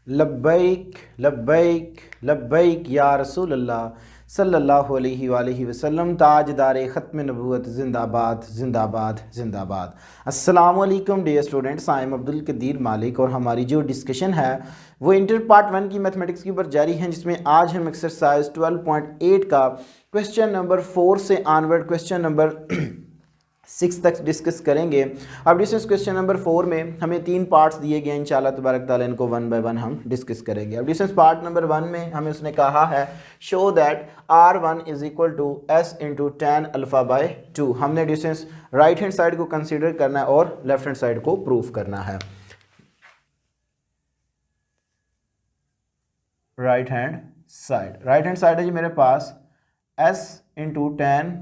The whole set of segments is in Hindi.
लब्बैक लब्बैक लब्बैक या रसूल अल्लाह सल्लल्लाहु अलैहि वसल्लम। ताजदार ख़त्म नबूवत ज़िंदाबाद ज़िंदाबाद ज़िंदाबाद। अस्सलामु अलैकुम dear students, I am Abdul Qadeer Malik और हमारी जो डिस्कशन है वो इंटर पार्ट 1 की मैथमेटिक्स के ऊपर जारी है, जिसमें आज हम एक्सरसाइज 12.8 का क्वेश्चन नंबर 4 से ऑनवर्ड क्वेश्चन नंबर 6 तक डिस्कस करेंगे। अब डिस्कस क्वेश्चन नंबर 4 में हमें 3 पार्ट्स दिए गए, इंशाल्लाह तबारक ताला इनको 1 बाय 1 हम डिस्कस करेंगे। अब डिस्कस पार्ट नंबर 1 में हमें उसने कहा है show that R1 is equal to S into tan alpha by 2। हमने डिस्टेंस राइट हैंड साइड को कंसीडर करना है और लेफ्ट हैंड साइड को प्रूव करना है। राइट हैंड साइड है जी मेरे पास S into tan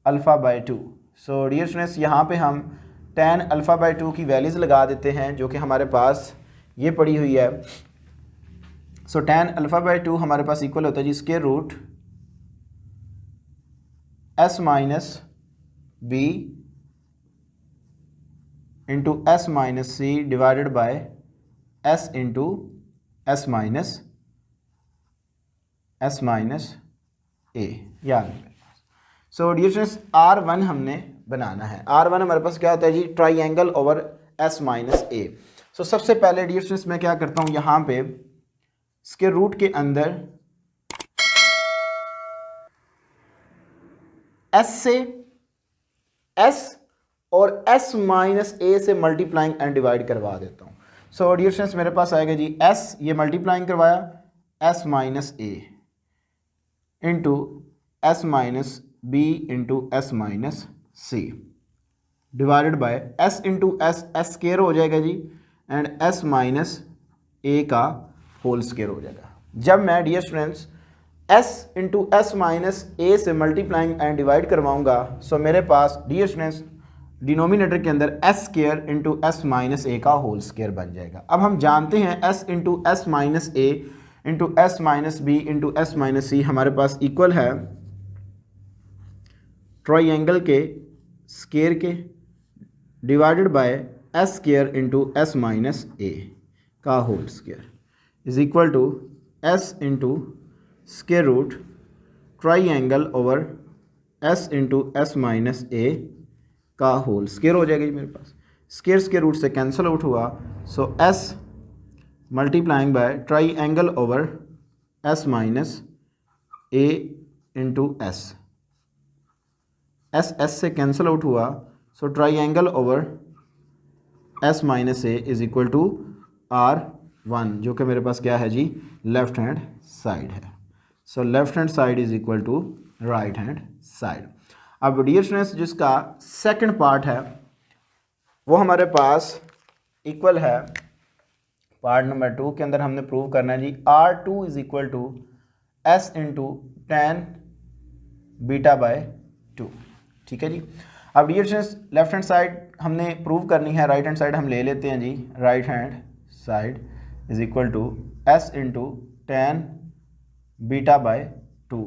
alpha by 2। So dear students, यहाँ पे हम tan अल्फ़ा बाय 2 की वैल्यूज़ लगा देते हैं जो कि हमारे पास ये पड़ी हुई है। सो tan अल्फ़ा बाय 2 हमारे पास इक्वल होता है जी square root s minus B into S minus C divided by s into S minus A. याद है। सो डियर स्टूडेंट्स, R1 हमने बनाना है। R1 हमारे पास क्या होता है जी ट्राइंगल ओवर S माइनस ए। सो सबसे पहले डियर स्टूडेंट्स मैं क्या करता हूँ, यहाँ पे स्क्वायर रूट के अंदर S से S और S माइनस ए से मल्टीप्लाइंग एंड डिवाइड करवा देता हूँ। सो डियर स्टूडेंट्स मेरे पास आएगा जी S, ये मल्टीप्लाइंग करवाया S minus A into S minus b into S minus C divided by s into S square हो जाएगा जी एंड s माइनस ए का होल स्क्वायर हो जाएगा। जब मैं dear students s into S minus A से मल्टीप्लाइंग एंड डिवाइड करवाऊंगा, सो मेरे पास डियर स्टूडेंट्स डिनोमिनेटर के अंदर s square into S minus A का होल स्क्वायर बन जाएगा। अब हम जानते हैं s इंटू एस माइनस ए into S minus B into S minus सी हमारे पास इक्वल है ट्राइंगल के स्क्वायर के divided by S square into S minus A का whole square is equal to S into square root triangle over S into S minus A का होल स्क्वायर हो जाएगा जी मेरे पास। स्क्वायर रूट से कैंसिल आउट हुआ, so S multiplying by triangle over S minus A into s, S से कैंसिल आउट हुआ, so triangle over S minus a is equal to R1 जो कि मेरे पास क्या है जी लेफ्ट हैंड साइड है। So left hand side is equal to right hand side. अब डियर स्टूडेंट्स जिसका सेकंड पार्ट है वो हमारे पास इक्वल है पार्ट नंबर 2 के अंदर हमने प्रूव करना है जी R2 is equal to S into tan beta by 2। ठीक है जी। अब dear students left hand side हमने प्रूव करनी है, राइट हैंड साइड हम ले लेते हैं जी। Right hand side is equal to S into tan beta by 2।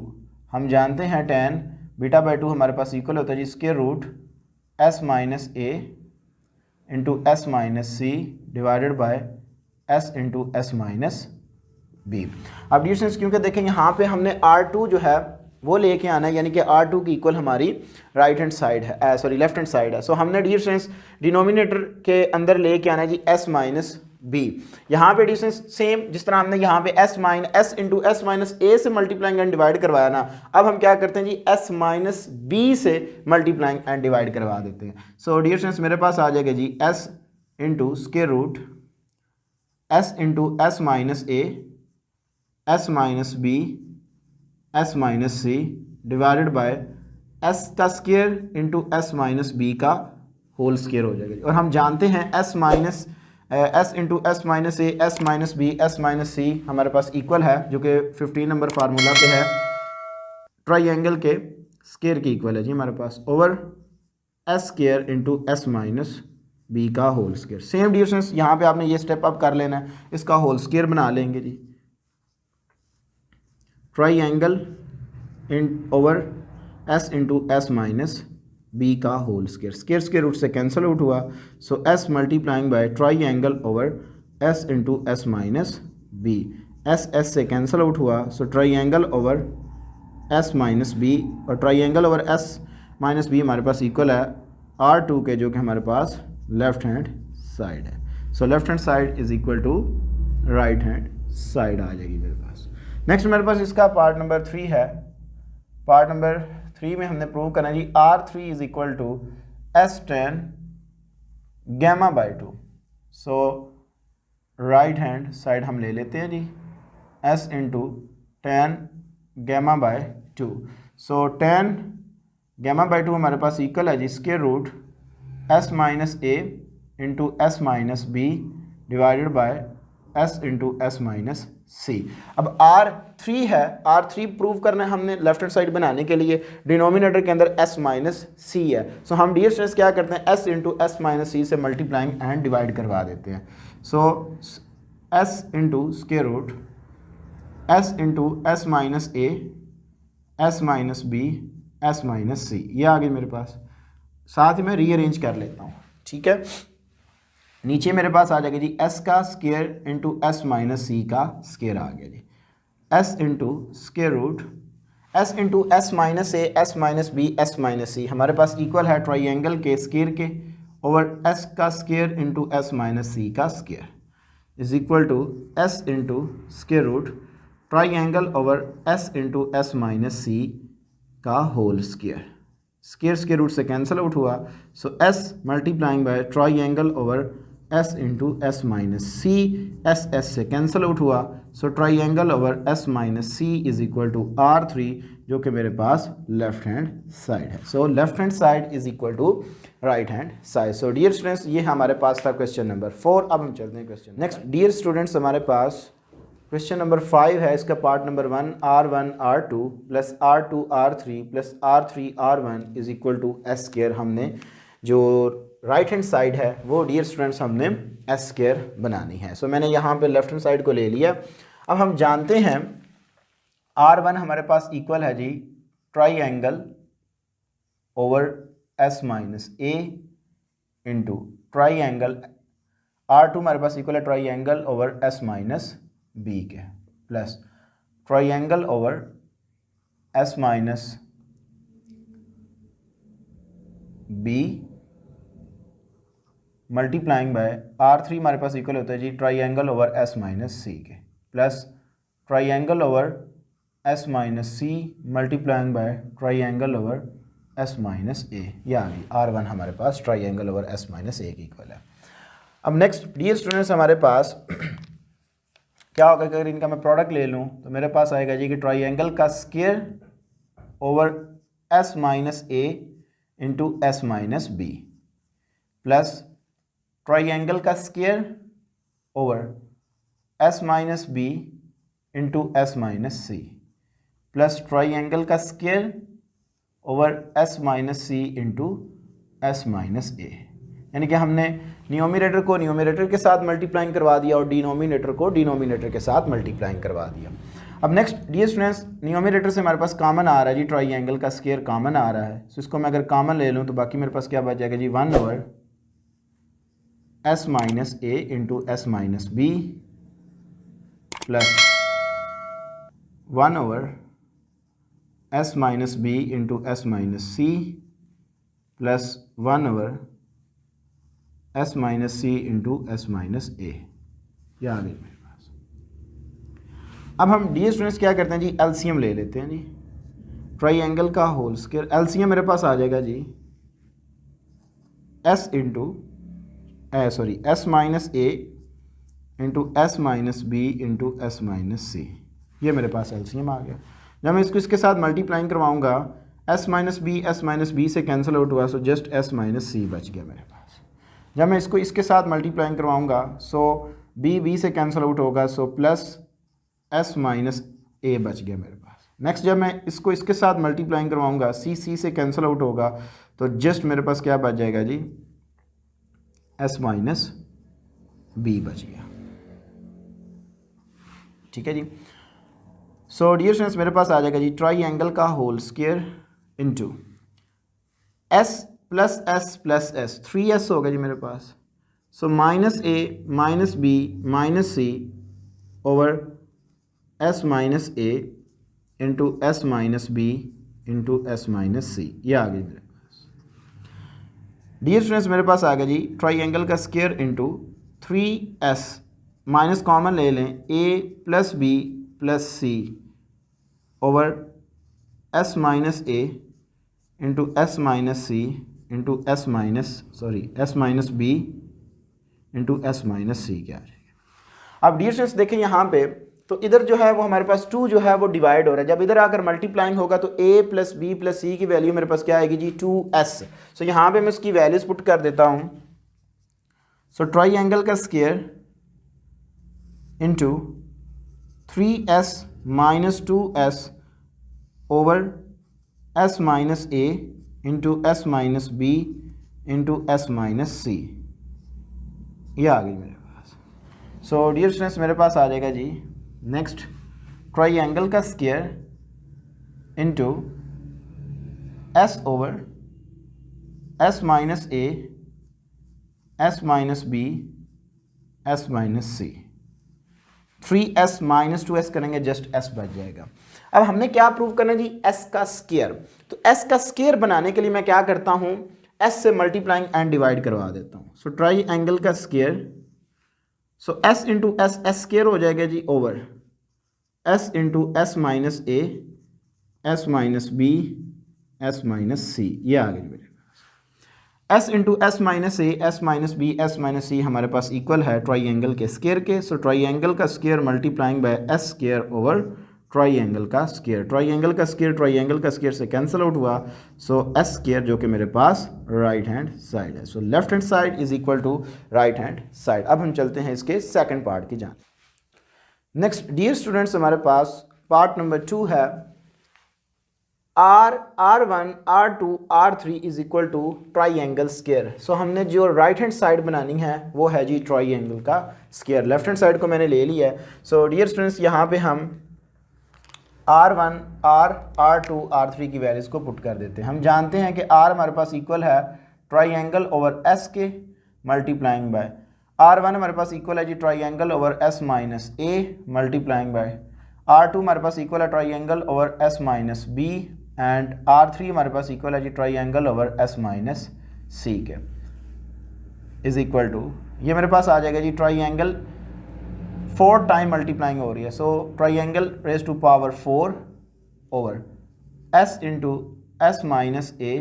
हम जानते हैं tan बीटा बाय 2 हमारे पास इक्वल होता है जी square root S minus A into S minus C divided by S into S minus B. अब डियर स्टूडेंट्स क्योंकि देखें यहाँ पे हमने R2 जो है वो लेके आना है, यानी कि R2 की इक्वल हमारी राइट हैंड साइड है, सॉरी लेफ्ट हैंड साइड है। सो हमने डियर स्टूडेंट्स डिनोमिनेटर के अंदर लेके आना है जी S माइनस बी। यहाँ पे डियर स्टूडेंट्स सेम जिस तरह हमने यहाँ पे S into S minus A से मल्टीप्लाइंग एंड डिवाइड करवाया ना, अब हम क्या करते हैं जी S माइनस बी से मल्टीप्लाइंग एंड डिवाइड करवा देते हैं। सो डियर स्टूडेंट्स मेरे पास आ जाएगा जी S into square root S into S minus A S minus B S minus C divided by S का square into S minus B का होल स्क्वायर हो जाएगा। और हम जानते हैं S into S minus A S minus B S minus सी हमारे पास इक्वल है, जो कि 15 नंबर फार्मूला पे है, ट्राइंगल के स्क्वायर की इक्वल है जी हमारे पास over S square into S minus B का whole square. Same dear students यहाँ पे आपने ये स्टेप अप कर लेना है, इसका होल स्क्वायर बना लेंगे जी। Triangle in over S into S minus B का होल स्क्वायर, स्क्वायर रूट से कैंसिल आउट हुआ, so S multiplying by triangle over S into S minus B, S S से कैंसिल आउट हुआ, so triangle over S minus B, और triangle over S minus B हमारे पास इक्वल है R2 के, जो कि हमारे पास लेफ्ट हैंड साइड है। So left hand side is equal to right hand side आ जाएगी मेरे पास। नेक्स्ट मेरे पास इसका पार्ट नंबर 3 है। पार्ट नंबर 3 में हमने प्रूव करना है जी R3 is equal to S10 gamma by 2। So right hand side हम ले लेते हैं जी, S into 10 gamma by 2। So 10 gamma by 2 हमारे पास इक्वल है जी square root S minus A into S minus B divided by S into S minus C. अब R3 है, R3 प्रूव करना है हमने लेफ्ट हैंड साइड बनाने के लिए, डिनोमिनेटर के अंदर S माइनस सी है। सो हम डियर स्टूडेंट्स क्या करते हैं, S into S minus C से मल्टीप्लाइंग एंड डिवाइड करवा देते हैं। So S into square root S into S minus ए, S minus B, S minus सी, ये आ गई मेरे पास। साथ ही मैं रीअरेंज कर लेता हूँ, ठीक है। नीचे मेरे पास आ जाएगा जी s का square into S minus C का स्क्वायर आ गया जी, s into square root s into S minus ए, S minus B, S minus सी हमारे पास इक्वल है ट्राइंगल के स्क्वायर के ओवर s का square into S minus C का square is equal to s into square root triangle over s into S minus C का whole square. Square square root से कैंसिल आउट हुआ, so s multiplying by triangle over s into S minus c, s S से कैंसिल आउट हुआ, so triangle over s minus c is equal to R3, जो कि मेरे पास लेफ्ट हैंड साइड है। So left hand side is equal to right hand side. So dear students ये हमारे पास था क्वेश्चन नंबर 4। अब हम चलते हैं क्वेश्चन नेक्स्ट। डियर स्टूडेंट्स हमारे पास क्वेश्चन नंबर 5 है, इसका part number 1 R1 R2 plus R2 R3 plus R3 R1 is equal to s square. हमने जो राइट हैंड साइड है वो डियर स्टूडेंट्स हमने एस स्क्वायर बनानी है। सो मैंने यहाँ पे लेफ्ट हैंड साइड को ले लिया। अब हम जानते हैं R1 हमारे पास इक्वल है जी ट्राइंगल ओवर एस माइनस ए इंटू ट्राइंगल, R2 हमारे पास इक्वल है triangle over S minus B के plus triangle over S minus B multiplying by R3 हमारे पास इक्वल होता है जी ट्राइंगल ओवर एस माइनस सी के plus triangle over S minus C multiplying by triangle over S minus A, यानी R1 हमारे पास triangle over S minus A के इक्वल है। अब नेक्स्ट डियर स्टूडेंट्स हमारे पास क्या होगा, अगर इनका मैं प्रोडक्ट ले लूँ तो मेरे पास आएगा जी कि ट्राइंगल का स्क्वायर ओवर एस माइनस ए into S minus B plus triangle का square over S minus B into S minus सी प्लस ट्राइंगल का square over S minus C into S minus A, यानी कि हमने न्यूमरेटर को न्यूमरेटर के साथ मल्टीप्लाइंग करवा दिया और डिनोमिनेटर को डिनोमिनेटर के साथ मल्टीप्लाइंग करवा दिया। अब नेक्स्ट डियर स्टूडेंट्स न्यूमरेटर से हमारे पास कॉमन आ रहा है जी, ट्राइंगल का स्क्वायर कॉमन आ रहा है। सो इसको मैं अगर कॉमन ले लूँ तो बाकी मेरे पास क्या बच जाएगा जी 1 over S minus A into S minus B plus 1 over S minus B into S minus C plus 1 over S minus C into S minus A, यह आ गई मेरे पास। अब हम डी स्टूडेंट्स क्या करते हैं जी, एलसीएम ले लेते हैं जी, ट्राइंगल का होल स्क्वायर। एलसीएम मेरे पास आ जाएगा जी एस इंटू एस माइनस ए into S minus B into S minus सी, ये मेरे पास एलसीएम आ गया। जब मैं इसको इसके साथ मल्टीप्लाइंग करवाऊंगा एस माइनस बी से कैंसिल आउट हुआ, सो जस्ट एस माइनस सी बच गया मेरे पास। जब मैं इसको इसके साथ मल्टीप्लाइंग करवाऊंगा सो बी से कैंसिल आउट होगा, सो प्लस एस माइनस ए बच गया मेरे पास। नेक्स्ट जब मैं इसको इसके साथ मल्टीप्लाइंग करवाऊंगा सी से कैंसिल आउट होगा, तो जस्ट मेरे पास क्या बच जाएगा जी एस माइनस बी बच गया, ठीक है जी। सो डियर स्टूडेंट्स मेरे पास आ जाएगा जी ट्राइंगल का whole square into S plus S 3s होगा जी मेरे पास सो माइनस ए माइनस बी माइनस सी ओवर एस माइनस ए into S minus B into S minus सी, ये आ गई मेरे पास। डियर स्टूडेंट्स मेरे पास आ गया जी ट्राइंगल का square into 3s, minus common ले लें, a plus B plus C over S minus A into S minus C into S minus B into S minus C क्या आ जाएगा। अब डियर स्टूडेंट्स देखें यहाँ पे तो इधर जो है वो हमारे पास 2 जो है वो डिवाइड हो रहा है, जब इधर आकर मल्टीप्लाइंग होगा तो a प्लस बी प्लस सी की वैल्यू मेरे पास क्या आएगी जी 2s। सो यहाँ पे मैं उसकी वैल्यूज पुट कर देता हूँ। सो ट्राइंगल का square into 3s minus 2s over s minus a into S minus B into S minus सी, ये आ गई मेरे पास। सो डियर स्टूडेंट्स मेरे पास आ जाएगा जी नेक्स्ट ट्राइंगल का square into s over S minus A S minus B S minus c, 3s minus 2s करेंगे जस्ट s बच जाएगा। अब हमने क्या प्रूव करना है जी s का स्क्वायर, तो s का स्क्वायर बनाने के लिए मैं क्या करता हूं s से मल्टीप्लाइंग एंड डिवाइड करवा देता हूं। सो ट्राइंगल का square, so s into S square हो जाएगा जी over s into S minus A S minus B S minus सी, ये आ गई मेरे पास। s into S minus A S minus B S minus सी हमारे पास इक्वल है ट्राइंगल के स्क्वायर के। सो ट्राइंगल का square multiplying by S square over triangle का स्क्वायर, ट्राइंगल का स्क्वायर ट्राइंगल का स्क्वायर से कैंसिल आउट हुआ। सो एस स्क्वायर जो कि मेरे पास राइट हैंड साइड है, so left hand side is equal to right hand side. अब हम चलते हैं इसके सेकंड पार्ट की जान। नेक्स्ट डियर स्टूडेंट्स हमारे पास पार्ट नंबर 2 है R1 R2 R3 is equal to triangle square. So हमने जो राइट हैंड साइड बनानी है वो है जी ट्राइंगल का स्क्वायर, लेफ्ट हैंड साइड को मैंने ले लिया है। सो डियर स्टूडेंट्स यहाँ पे हम R1 R2 R3 की वैल्यूज को पुट कर देते हैं। हम जानते हैं कि R हमारे पास इक्वल है ट्राइंगल ओवर S के मल्टीप्लाइंग बाय R1 हमारे पास इक्वल है जी triangle over S minus a multiplying by R2 हमारे पास इक्वल है triangle over S minus b and R3 हमारे पास इक्वल है जी ट्राइंगल ओवर S माइनस सी के इज इक्वल टू, ये मेरे पास आ जाएगा जी ट्राइंगल 4 टाइम मल्टीप्लाइंग हो रही है। So triangle raise to power 4 over S into S minus A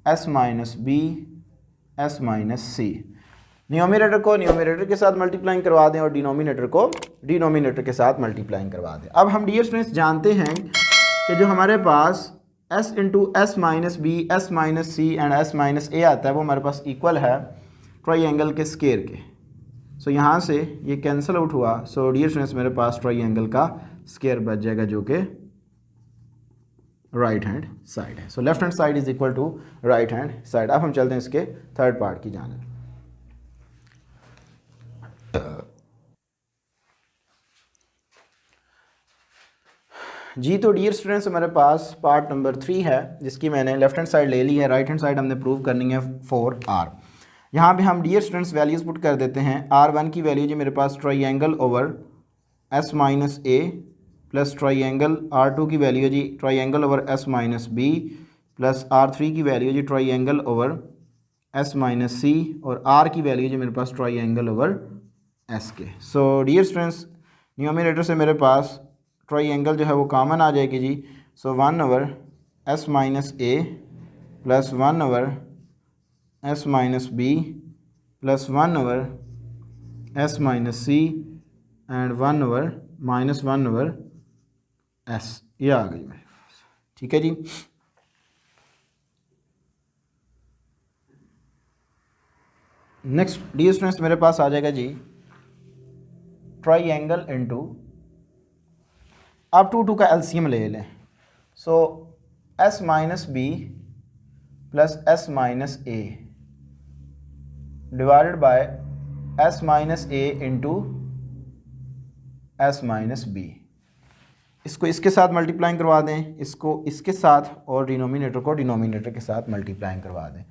S minus B S minus c. Numerator को न्यूमरेटर के साथ मल्टीप्लाइंग करवा दें और डिनोमिनेटर को डिनोमिनेटर के साथ मल्टीप्लाइंग करवा दें। अब हम डियर स्टूडेंट्स जानते हैं कि जो हमारे पास s into S minus B S minus c and s minus a आता है वो हमारे पास इक्वल है ट्राइंगल के स्क्वायर के। सो यहाँ से ये कैंसिल आउट हुआ। सो डियर स्टूडेंट्स मेरे पास ट्राइंगल का स्क्वायर बच जाएगा जो कि राइट हैंड साइड है। So left hand side is equal to right hand side. अब हम चलते हैं इसके थर्ड पार्ट की जानिब। जी तो डियर स्टूडेंट्स हमारे पास पार्ट नंबर 3 है जिसकी मैंने लेफ्ट हैंड साइड ले ली है, राइट हैंड साइड हमने प्रूव करनी है 4R। यहाँ पे हम डियर स्टूडेंट्स वैल्यूज़ पुट कर देते हैं। R1 की वैल्यू जी मेरे पास triangle over S minus a plus triangle, R2 की वैल्यू जी triangle over S minus B plus R3 की वैल्यू जी triangle over S minus c और R की वैल्यू जी मेरे पास ट्राइंगल ओवर S के। सो डियर स्टूडेंट्स न्यूमरेटर से मेरे पास ट्राइंगल जो है वो कॉमन आ जाएगी जी। So 1 over S minus a plus 1 over S minus B plus 1 over S minus c and 1 over minus 1 over S, ये आ गई मेरे पास। ठीक है जी। नेक्स्ट डियर स्टूडेंट्स मेरे पास आ जाएगा जी ट्राइंगल इनटू, अब 2 का एलसीएम ले लें। So S minus B plus S minus a divided by S minus A into S minus b. इसको इसके साथ मल्टीप्लाइंग करवा दें, इसको इसके साथ और डिनोमिनेटर को डिनोमिनेटर के साथ मल्टीप्लाइंग करवा दें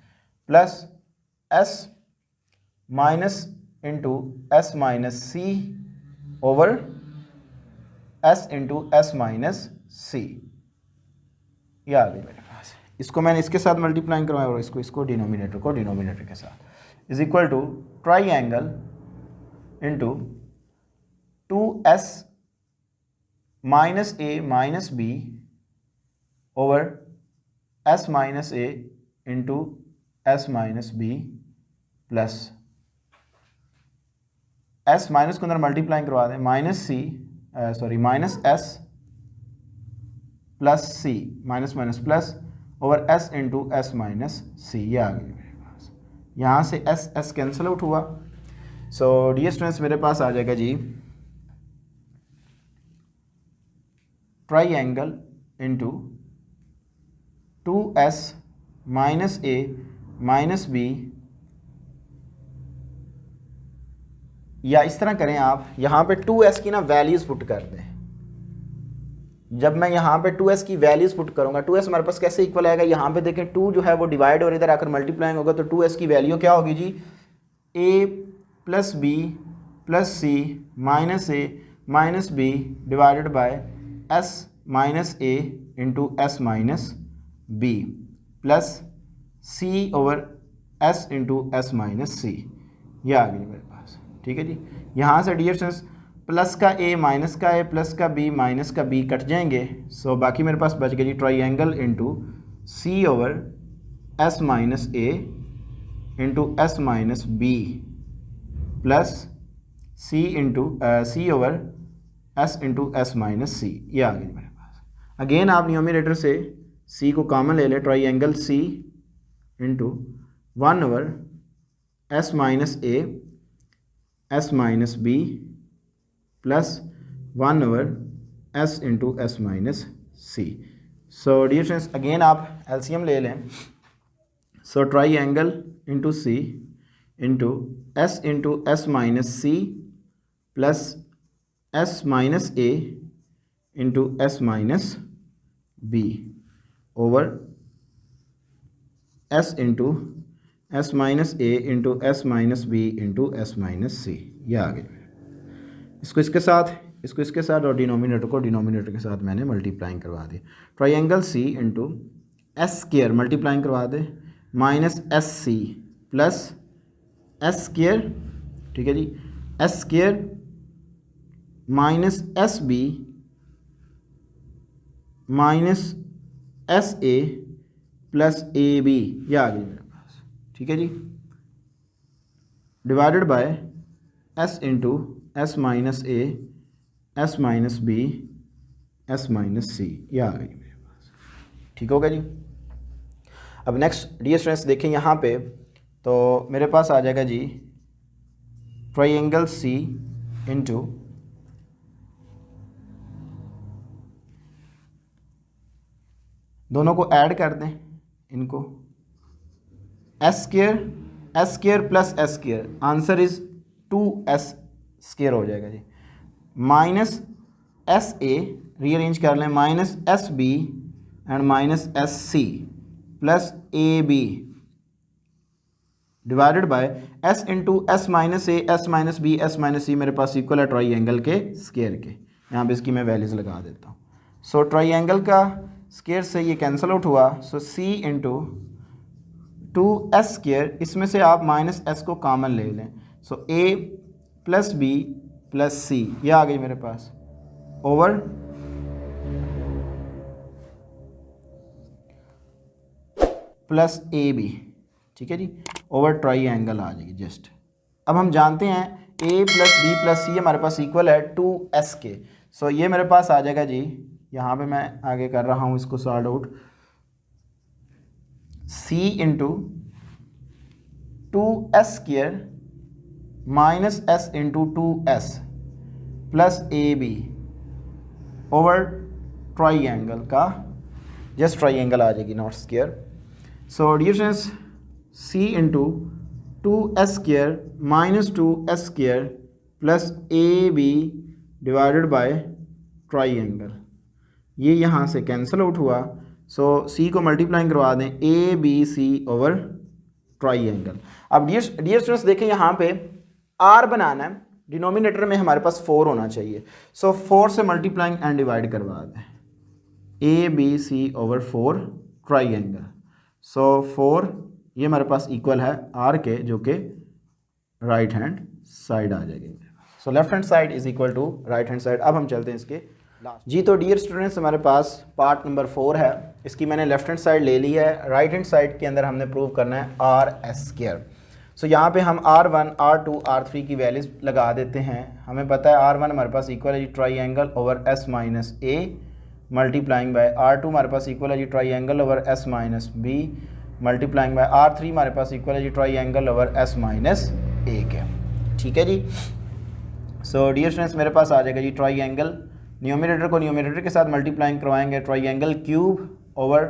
plus S minus into S minus सी over S into S minus सी, ये आ गई मेरे पास। इसको मैंने इसके साथ मल्टीप्लाई करवाया और इसको डिनोमिनेटर को डिनोमिनेटर के साथ, is equal to triangle into 2s minus A minus b over s minus A into S minus B plus s minus को अंदर मल्टीप्लाई करवा दें, minus c minus s plus c, minus minus plus over s into S minus सी, ये आ गई मेरे पास। यहाँ से s कैंसिल आउट हुआ। सो डियर स्टूडेंट्स मेरे पास आ जाएगा जी triangle into 2s minus ए माइनस बी, या इस तरह करें आप, यहाँ पे 2s की ना वैल्यूज़ पुट कर दें। जब मैं यहाँ पे 2s की वैल्यूज़ पुट करूँगा, 2s हमारे पास कैसे इक्वल आएगा, यहाँ पे देखें 2 जो है वो डिवाइड और इधर आकर मल्टीप्लाइंग होगा, तो 2s की वैल्यू क्या होगी जी, a plus B plus c minus A minus B divided by s minus A into S minus B plus C over s into S minus सी, ये आ गई मेरे पास। ठीक है जी, यहाँ से डियर स्टूडेंट्स प्लस का a माइनस का a प्लस का b माइनस का b कट जाएंगे। सो बाकी मेरे पास बच गया जी triangle into c over S minus ए into S minus B plus c into c over S into S minus सी, ये आ गई मेरे पास। अगेन आप न्यूमरेटर से c को कॉमन ले लें, triangle c into 1 over S minus A S minus B plus 1 over S into S minus c. So dear students again आप एलसीएम ले लें। So triangle into c into S minus सी प्लस एस माइनस ए into S minus b over S into S minus ए into S minus B into S minus सी, ये आ गई। इसको इसके साथ और डिनोमिनेटर को डिनोमिनेटर के साथ मैंने मल्टीप्लाइंग करवा दी। Triangle c into S square multiplying करवा दे minus s c plus s square, ठीक है जी, s square minus s b minus s a plus A b, ये आ गई मेरे पास। ठीक है जी, divided by s into S minus A S minus B S minus सी, ये आ गई मेरे पास। ठीक होगा जी। अब नेक्स्ट डियर स्टूडेंट्स देखें यहाँ पे, तो मेरे पास आ जाएगा जी ट्राइंगल सी इंटू दोनों को ऐड कर दें इनको, s square plus s square, answer is 2s square हो जाएगा जी, माइनस एस ए रीअरेंज कर लें minus s b and minus s c plus A B divided by s into S minus A S minus B S minus c मेरे पास इक्वल है ट्राई एंगल के स्क्वायर के। यहाँ पे इसकी मैं वैल्यूज लगा देता हूँ। सो ट्राई एंगल का स्क्वायर से ये कैंसिल आउट हुआ। सो सी इंटू 2s स्क्वायर, इसमें से आप माइनस एस को कॉमन ले लें। सो ए प्लस बी प्लस सी, ये आ गई मेरे पास ओवर प्लस ए बी, ठीक है जी, ओवर ट्राई एंगल आ जाएगी जस्ट। अब हम जानते हैं a प्लस बी प्लस सी हमारे पास इक्वल है 2s के। सो ये मेरे पास आ जाएगा जी, यहाँ पे मैं आगे कर रहा हूँ इसको sort out, c into 2s square minus s into 2s plus ए बी ओवर ट्राई एंगल का जस्ट ट्राई एंगल आ जाएगी, not square. So dear students c into 2s square minus 2s square plus A B divided by triangle, ये यहाँ से कैंसिल आउट हुआ। सो c को मल्टीप्लाइंग करवा दें, a b c over triangle. अब डियर स्टूडेंट्स देखें यहाँ पे आर बनाना है, डिनोमिनेटर में हमारे पास 4 होना चाहिए। सो 4 से मल्टीप्लाइंग एंड डिवाइड करवा दें, ABC/4 ट्राइंगल। सो 4 ये हमारे पास इक्वल है आर के, जो कि राइट हैंड साइड आ जाएगी। So left hand side is equal to right hand side. अब हम चलते हैं इसके जी। तो डियर स्टूडेंट्स हमारे पास पार्ट नंबर 4 है, इसकी मैंने लेफ्ट हैंड साइड ले ली है, राइट हैंड साइड के अंदर हमने प्रूव करना है RS²। सो यहाँ पे हम R1, R2, R3 की वैल्यूज लगा देते हैं। हमें पता है R1 हमारे पास इक्वल है जी triangle over S minus A multiplying by R2 हमारे पास इक्वल है जी triangle over S minus B multiplying by R3 हमारे पास इक्वल है जी triangle over S minus A के। ठीक है जी। सो डियर स्टूडेंट्स मेरे पास आ जाएगा जी ट्राइंगल, न्यूमरेटर को न्यूमरेटर के साथ मल्टीप्लाइंग करवाएंगे, triangle cube over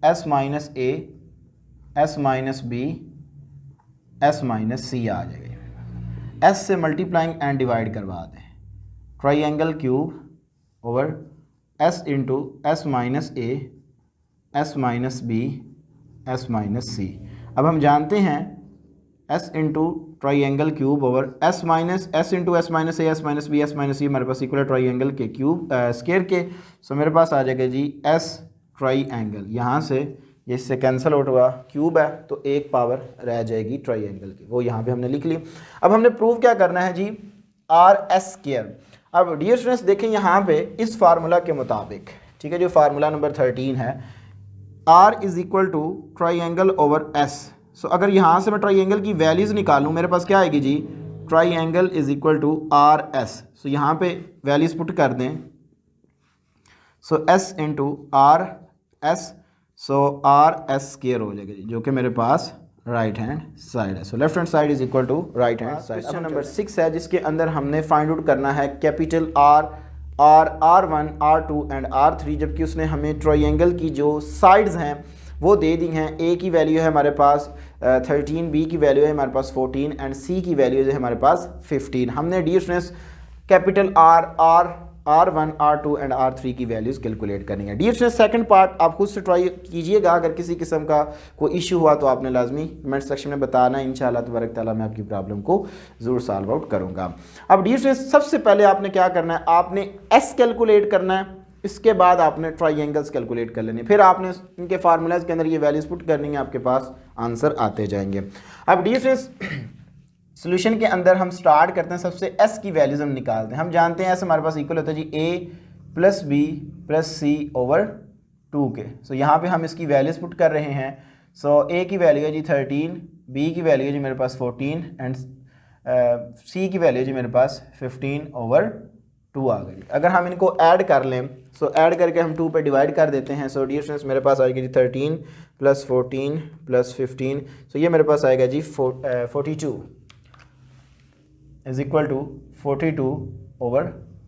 S minus A S minus B S minus C आ जाएगा। S से मल्टीप्लाइंग एंड डिवाइड करवा दें, triangle cube over S into S minus A S minus B S minus C। अब हम जानते हैं S into triangle cube over S minus S into S minus A S minus B S minus C हमारे पास इक्वल है ट्राइंगल के क्यूब स्क्वायर के। सो मेरे पास आ जाएगा जी S ट्राइंगल, यहाँ से ये इससे कैंसिल आउट हुआ, क्यूब है तो एक पावर रह जाएगी ट्राइंगल की, वो यहाँ पे हमने लिख ली। अब हमने प्रूव क्या करना है जी RS²। अब डियर स्टूडेंट्स देखें यहाँ पे इस फार्मूला के मुताबिक, ठीक है, जो फार्मूला नंबर 13 है, R is equal to triangle over S। So अगर यहाँ से मैं ट्राइंगल की वैल्यूज़ निकालूँ मेरे पास क्या आएगी जी, triangle is equal to RS। So यहाँ पे वैल्यूज़ पुट कर दें, so S into RS, so RS² हो जाएगा जी, जो कि मेरे पास राइट हैंड साइड है। So left hand side is equal to right hand side. Question number 6 है, जिसके अंदर हमने फाइंड आउट करना है capital R1, R2 and R3, जबकि उसने हमें ट्राइंगल की जो साइड्स हैं वो दे दी हैं। A की वैल्यू है हमारे पास 13, B की वैल्यू है हमारे पास 14 एंड C की वैल्यू है हमारे पास 15। हमने dear students capital R1, R2 and R3 की वैल्यूज़ कैलकुलेट करनी है। डियर स्टूडेंट्स सेकंड पार्ट आप खुद से ट्राई कीजिएगा, अगर किसी किस्म का कोई इशू हुआ तो आपने लाजमी कमेंट सेक्शन में बताना है, इंशाल्लाह तबारक ताला मैं आपकी प्रॉब्लम को ज़रूर सॉल्व आउट करूँगा। अब डियर स्टूडेंट्स सबसे पहले आपने क्या करना है, आपने S कैलकुलेट करना है, इसके बाद आपने ट्राइंगल्स कैलकुलेट कर लेने, फिर आपने इनके फार्मूलाज के अंदर ये वैल्यूज़ पुट करनी है, आपके पास आंसर आते जाएंगे। अब डियर स्टूडेंट्स सोल्यूशन के अंदर हम स्टार्ट करते हैं, सबसे S की वैल्यूज़ हम निकालते हैं। हम जानते हैं S हमारे पास इक्वल होता है जी A plus B plus C over 2 के। सो यहाँ पे हम इसकी वैल्यूज़ पुट कर रहे हैं। सो A की वैल्यू है जी 13, B की वैल्यू है जी मेरे पास 14 एंड C की वैल्यू है जी मेरे पास 15 ओवर 2 आ गई। अगर हम इनको ऐड कर लें, सो ऐड करके हम 2 पे डिवाइड कर देते हैं। सो डियर स्टूडेंट्स मेरे पास आएगी जी 13 प्लस 14 प्लस 15, सो ये मेरे पास आएगा जी 42 is equal to 42 over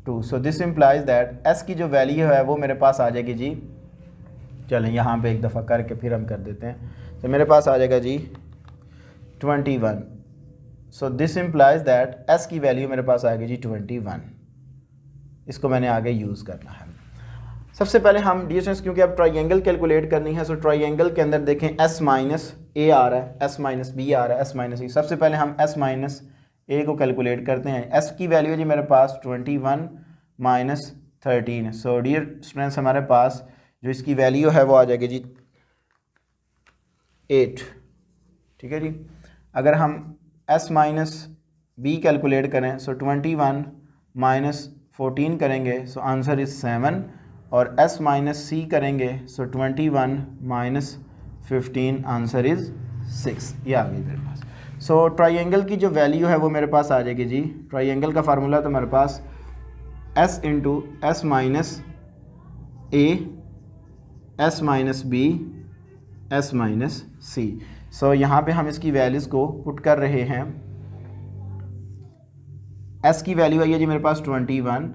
2। So this implies that S की जो वैल्यू है वो मेरे पास आ जाएगी जी, चलें यहाँ पे एक दफ़ा करके फिर हम कर देते हैं। तो मेरे पास आ जाएगा जी 21। सो दिस इम्प्लाइज दैट S की वैल्यू मेरे पास आएगी जी 21। इसको मैंने आगे यूज़ करना है। सबसे पहले हम डियर स्टूडेंट्स क्योंकि अब ट्राइंगल कैलकुलेट करनी है, सो ट्राइंगल के अंदर देखें S माइनस A आ रहा है, S माइनस B आ रहा है, S माइनस E। सबसे पहले हम S माइनस A को कैलकुलेट करते हैं। S की वैल्यू है जी मेरे पास 21 माइनस 13। सो डियर स्टूडेंट्स हमारे पास जो इसकी वैल्यू है वो आ जाएगी जी 8। ठीक है जी। अगर हम S माइनस B कैलकुलेट करें, सो 21 माइनस 14 करेंगे, सो आंसर इज़ 7, और S माइनस C करेंगे, सो 21 माइनस 15 आंसर इज़ 6। ये आ गई मेरे पास। सो ट्राइंगल की जो वैल्यू है वो मेरे पास आ जाएगी जी, ट्राइंगल का फार्मूला तो मेरे पास S into S minus A S minus B S minus C। सो यहाँ पे हम इसकी वैल्यूज़ को पुट कर रहे हैं। S की वैल्यू आई है जी मेरे पास 21,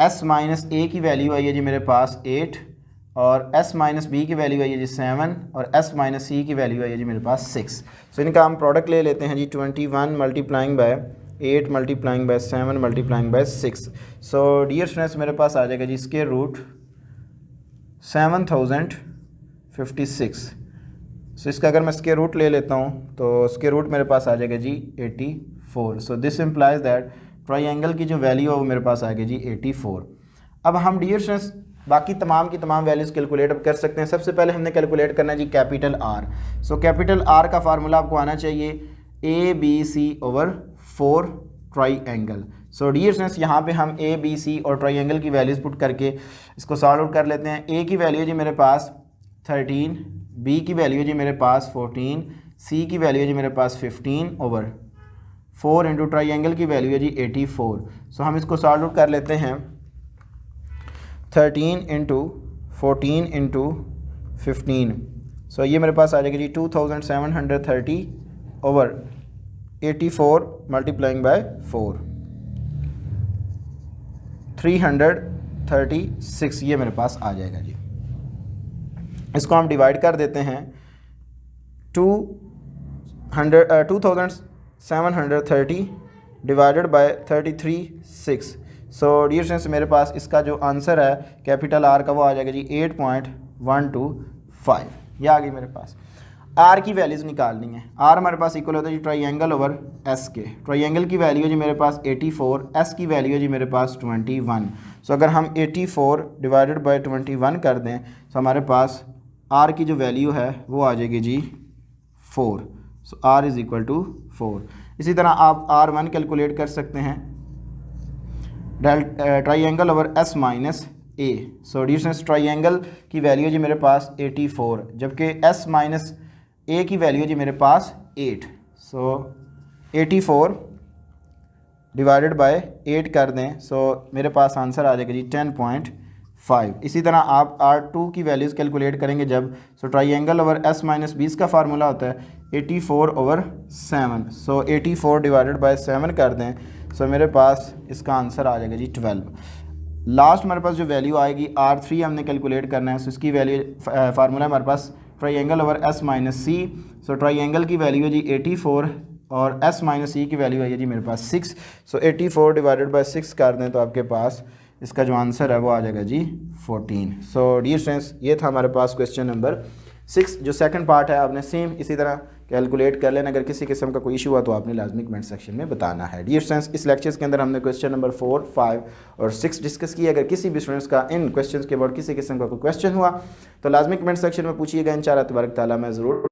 S माइनस A की वैल्यू आई है जी मेरे पास 8, और S माइनस B की वैल्यू आई है जी 7, और S माइनस C की वैल्यू आई है जी मेरे पास 6। सो इनका हम प्रोडक्ट ले लेते हैं जी 21 multiplying by 8 multiplying by 7 multiplying by 6। So dear students मेरे पास आ जाएगा जी स्क्वायर रूट 7056। सो इसका अगर मैं स्क्वायर रूट ले लेता हूँ तो स्क्वायर रूट मेरे पास आ जाएगा जी 84। सो दिस इम्प्लाइज दैट ट्राइंगल की जो वैल्यू है वो मेरे पास आ गई जी 84। अब हम डियर स्टूडेंट्स बाकी तमाम की तमाम वैल्यूज़ कैलकुलेट कर सकते हैं। सबसे पहले हमने कैलकुलेट करना है जी capital R. So capital R का फार्मूला आपको आना चाहिए ABC/4 ट्राइंगल। सो डियर स्टूडेंट्स यहाँ पे हम ABC और ट्राइंगल की वैल्यूज़ पुट करके इसको सॉल्व आउट कर लेते हैं। ए की वैल्यू जी मेरे पास 13, बी की वैल्यू जी मेरे पास 14, सी की वैल्यू जी मेरे पास 15/4 इंटू ट्राइंगल की वैल्यू है जी 84। सो हम इसको सॉल्व आउट कर लेते हैं। 13 इंटू 14 इंटू 15, सो ये मेरे पास आ जाएगा जी 2730/84 मल्टीप्लाइंग बाय 4, 336 ये मेरे पास आ जाएगा जी। इसको हम डिवाइड कर देते हैं 2730 divided by 33/6। So dear students मेरे पास इसका जो आंसर है कैपिटल आर का वो आ जाएगा जी 8.125। ये आ गई मेरे पास। आर की वैल्यूज़ निकालनी है। आर हमारे पास इक्वल होता है जी ट्राइंगल ओवर एस के। ट्राइंगल की वैल्यू है जी मेरे पास 84, एस की वैल्यू है जी मेरे पास 21। सो अगर हम 84 डिवाइडेड बाय 21 कर दें तो हमारे पास आर की जो वैल्यू है वो आ जाएगी जी 4। सो आर इज़ इक्वल टू 4। इसी तरह आप R1 कैलकुलेट कर सकते हैं ट्राइंगल ओवर एस माइनस ए। सो डिस्टेंस ट्राइंगल की वैल्यू जी मेरे पास 84 जबकि एस माइनस ए की वैल्यू जी मेरे पास 8। सो 84 डिवाइडेड बाय 8 कर दें सो मेरे पास आंसर आ जाएगा जी 10.5। इसी तरह आप R2 की वैल्यूज़ कैलकुलेट करेंगे जब सो ट्राइंगल ओवर एस माइनस 20 का फार्मूला होता है 84/7। सो 84 डिवाइडेड बाय 7 कर दें सो मेरे पास इसका आंसर आ जाएगा जी 12। लास्ट हमारे पास जो वैल्यू आएगी R3 हमने कैलकुलेट करना है। सो इसकी वैल्यू फार्मूला हमारे पास triangle over S minus c. So triangle की वैल्यू है जी 84 और एस माइनस सी की वैल्यू है जी मेरे पास 6। सो 84 डिवाइडेड बाय 6 कर दें तो आपके पास इसका जो आंसर है वो आ जाएगा जी 14। सो डियर स्टूडेंट्स ये था हमारे पास क्वेश्चन नंबर 6। जो सेकंड पार्ट है आपने सेम इसी तरह कैलकुलेट कर लेना। अगर किसी किस्म का कोई इशू हुआ तो आपने लाजमी कमेंट सेक्शन में बताना है। डियर स्टूडेंट्स इस लेक्चर्स के अंदर हमने क्वेश्चन नंबर 4, 5 और 6 डिस्कस किया। अगर किसी भी स्टूडेंट्स का इन क्वेश्चंस के बाद किसी किस्म का कोई क्वेश्चन हुआ तो लाजमी कमेंट सेक्शन में पूछिएगा। इंशाअल्लाह तबारक तआला मैं ज़रूर